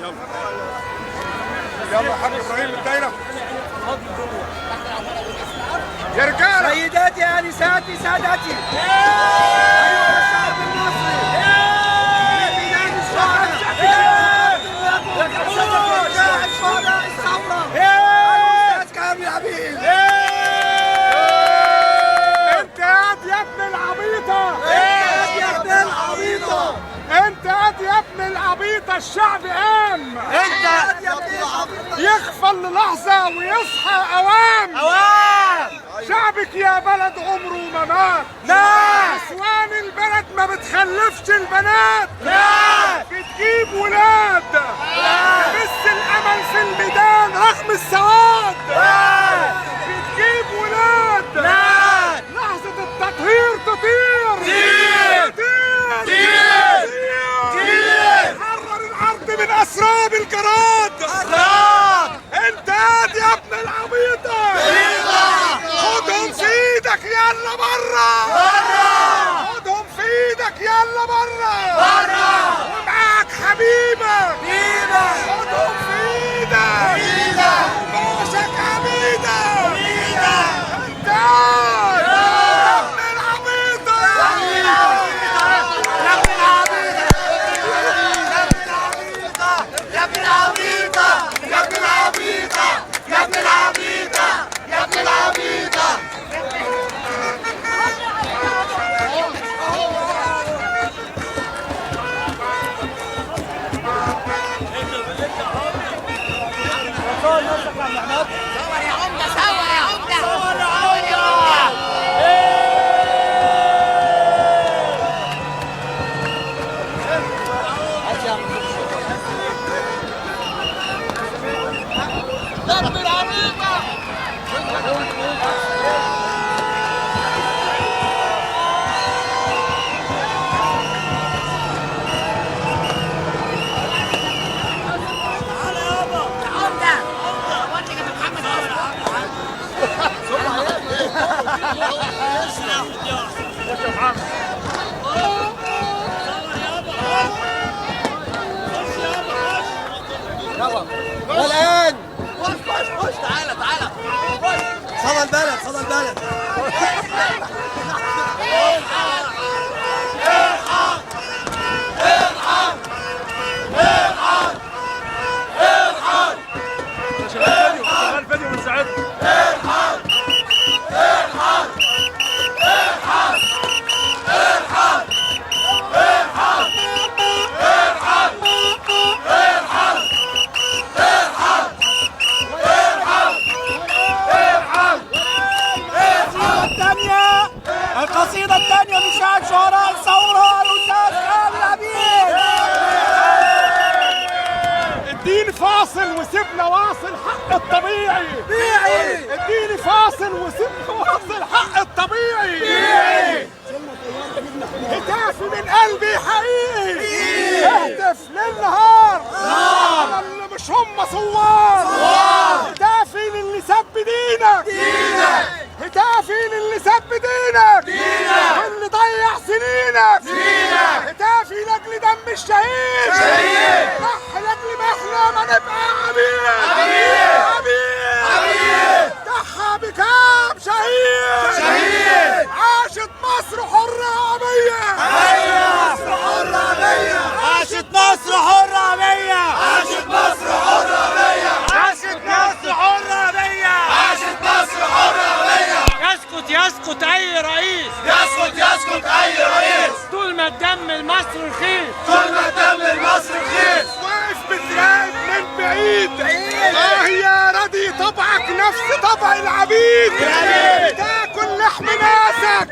يلا يا حاج ابراهيم الدايره يا رجاله. سيداتي انساتي سادتي، ايها الشعب المصري، بلاد الشهداء، شهداء الثوره، الاستاذ كامل عبيد. انت يا ابن العبيطه، انت يا ابن العبيطه. الشعب قام، انت يغفل للحظه ويصحى اوام. شعبك يا بلد عمره ما مات. نسوان البلد ما بتخلفش البنات، بتجيب ولاد. بس الامل في الميدان رغم السواد، بتجيب ولاد. لحظة التطهير تطير، حرر الارض من اسراب الجراد. انت يا ابن العبيطة، خدهم في ايدك يلا برا، خدهم في ايدك يلا برا، ومعاك حبيبك خدهم في ايدك، وبوسك عبيدك. انت يا ابن العبيطة، والان خش تعالى صدى البلد شغال فيديو من ساعتها. القصيدة الثانية من شعب شهداء الثورة الأستاذ كامل عبيد. اديني فاصل وسيبنا واصل حق الطبيعي. اديني فاصل وسيبنا واصل حق الطبيعي. هتافي من قلبي حقيقي، اهتف ليل نهار على اللي مش هم ثوار. هتافي للي سب دينك، هتافي للي سب دينك، اللي ضيع سنينك. هتافي لاجل دم الشهيد، ضحي لاجل ما احنا ما نبقى عبيد. ضحى بكام شهيد. عاشت مصر حرة أبية، عاشت مصر حرة بيا. يسكت أي رئيس، طول ما الدم المصري رخيص، واقف بتراقب من بعيد. يا راضي طبعك نفس طبع العبيد، تاكل لحم ناسك